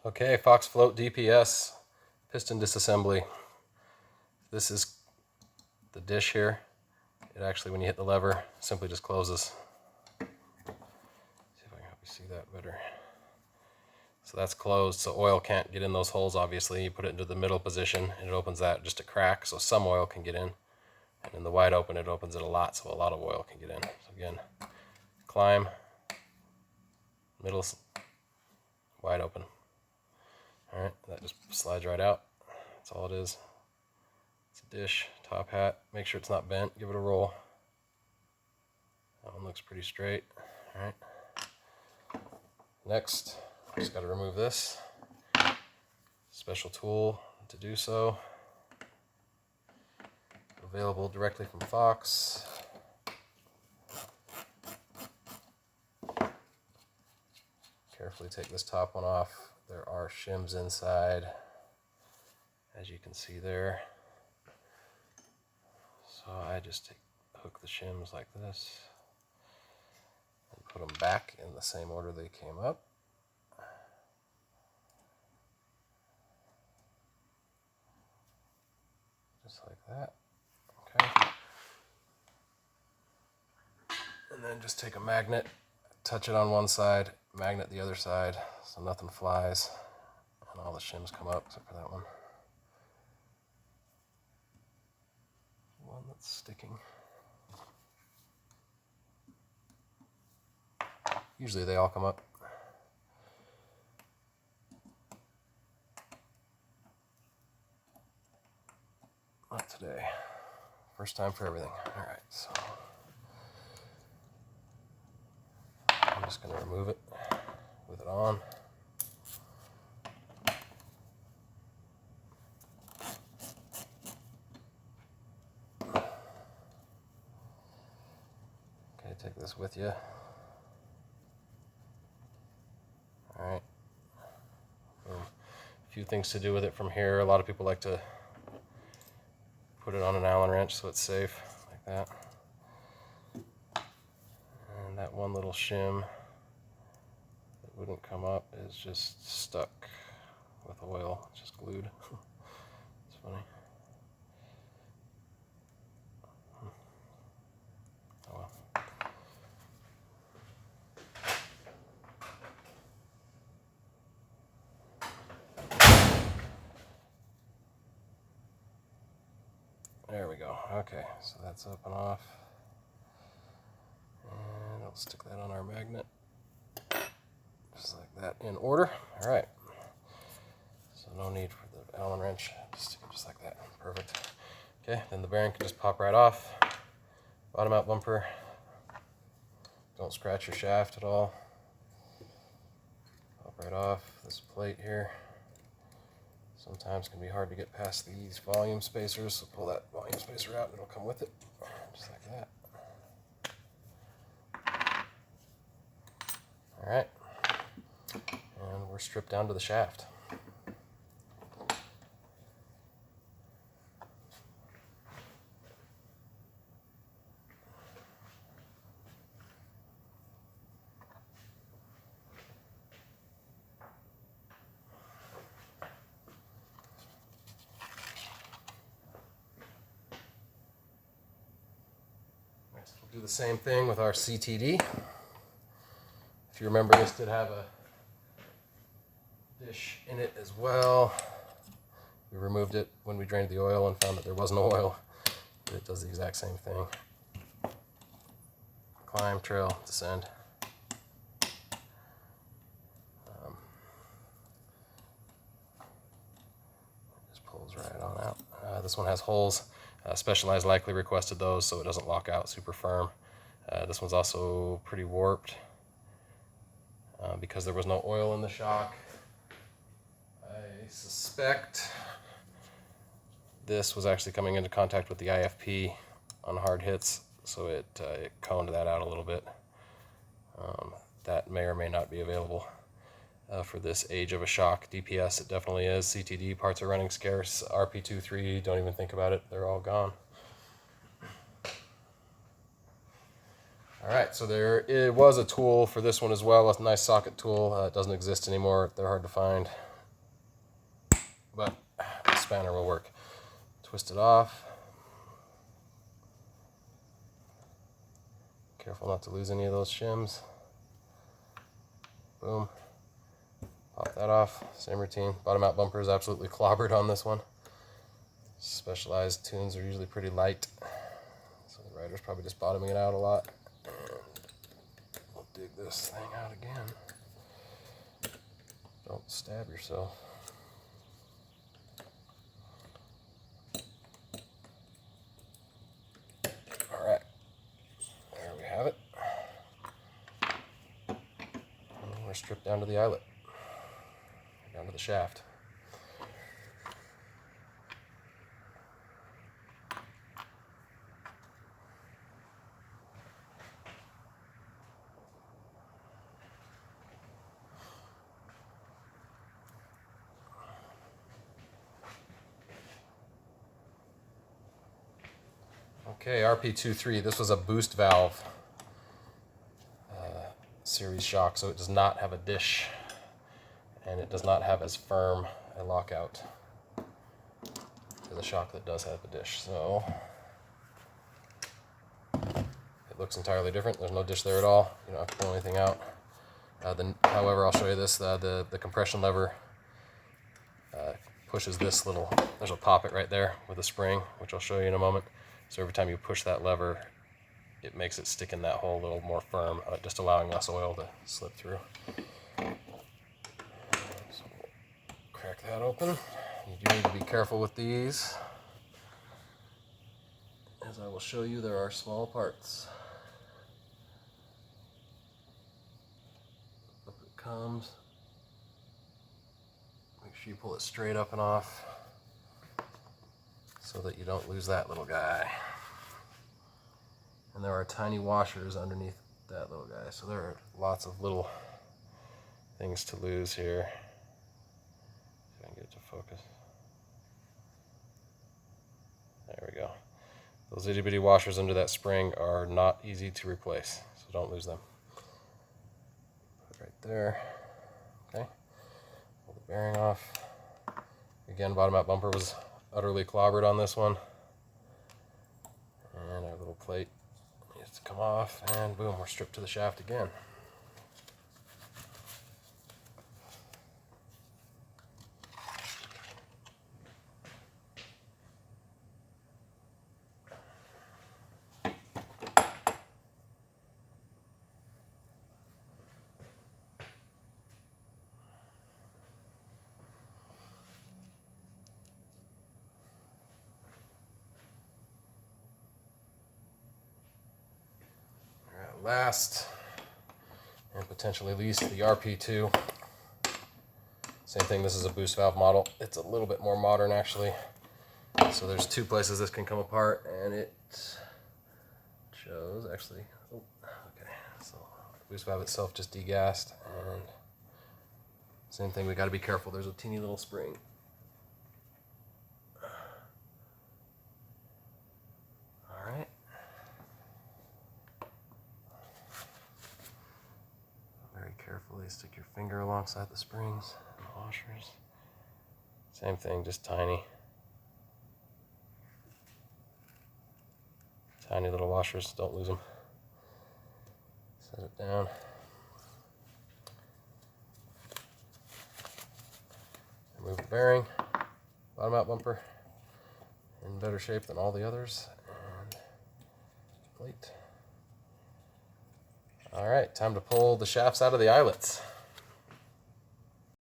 Okay, Fox Float DPS piston disassembly. This is the dish here. It actually, when you hit the lever, simply just closes. See if I can help you see that better. So that's closed, so oil can't get in those holes, obviously. You put it into the middle position, and it opens that just a crack, so some oil can get in. And in the wide open, it opens it a lot, so a lot of oil can get in. So again, climb, middle, wide open. All right, that just slides right out. That's all it is. It's a dish, top hat. Make sure it's not bent. Give it a roll. That one looks pretty straight. All right. Next, just got to remove this. Special tool to do so. Available directly from Fox. Carefully take this top one off. There are shims inside, as you can see there. So I just hook the shims like this and put them back in the same order they came up. Just like that. Okay. And then just take a magnet, touch it on one side, magnet the other side, so nothing flies, and all the shims come up except for that one. One that's sticking. Usually they all come up. Not today. First time for everything. All right, so I'm just going to remove it with it on. Okay, take this with you. All right. A few things to do with it from here. A lot of people like to put it on an Allen wrench so it's safe, like that. And that one little shim that wouldn't come up is just stuck with oil, it's just glued. It's funny. Oh well. There we go. Okay, so that's up and off. And I'll stick that on our magnet. Just like that, in order. All right. So no need for the Allen wrench. Just stick it just like that. Perfect. Okay, then the bearing can just pop right off. Bottom out bumper. Don't scratch your shaft at all. Pop right off. This plate here sometimes can be hard to get past these volume spacers, so pull that volume spacer out and it'll come with it. Just like that. All right. And we're stripped down to the shaft. Next, we'll do the same thing with our CTD. If you remember, this did have a dish in it as well. We removed it when we drained the oil and found that there was no oil, but it does the exact same thing. Climb, trail, descend. Just pulls right on out. This one has holes. Specialized likely requested those so it doesn't lock out super firm. This one's also pretty warped because there was no oil in the shock. I suspect this was actually coming into contact with the IFP on hard hits, so it coned that out a little bit. That may or may not be available for this age of a shock. DPS, it definitely is. CTD parts are running scarce. RP23, don't even think about it. They're all gone. All right, so it was a tool for this one as well, a nice socket tool. It doesn't exist anymore. They're hard to find. but the spanner will work. Twist it off. Careful not to lose any of those shims. Boom. Pop that off. Same routine. Bottom out bumper is absolutely clobbered on this one. Specialized tunes are usually pretty light, so the rider's probably just bottoming it out a lot. And we'll dig this thing out again. Don't stab yourself. Alright, there we have it. And we're stripped down to the eyelet, down to the shaft. Okay, RP23, this was a boost valve series shock, so it does not have a dish, and it does not have as firm a lockout as a shock that does have a dish. So it looks entirely different. There's no dish there at all. You don't have to pull anything out. However, I'll show you this. The compression lever pushes this little, there's a poppet right there with a spring, which I'll show you in a moment. So every time you push that lever, it makes it stick in that hole a little more firm, just allowing less oil to slip through. So we'll crack that open. You do need to be careful with these. As I will show you, there are small parts. Up it comes. Make sure you pull it straight up and off, so that you don't lose that little guy. And there are tiny washers underneath that little guy, so there are lots of little things to lose here. See if I can get it to focus. There we go. Those itty bitty washers under that spring are not easy to replace, so don't lose them. Put it right there. Okay. Pull the bearing off. Again, bottom out bumper was utterly clobbered on this one, and our little plate needs to come off, and boom, we're stripped to the shaft again. Last, and potentially least, the RP2. Same thing, this is a boost valve model. It's a little bit more modern actually. So there's two places this can come apart, and it shows actually, oh, okay, so the boost valve itself just degassed, and same thing, we gotta be careful, there's a teeny little spring. Alright. Carefully stick your finger alongside the springs and the washers. Same thing, just tiny. Tiny little washers, don't lose them. Set it down. Remove the bearing. Bottom out bumper in better shape than all the others. And plate. All right, time to pull the shafts out of the eyelets.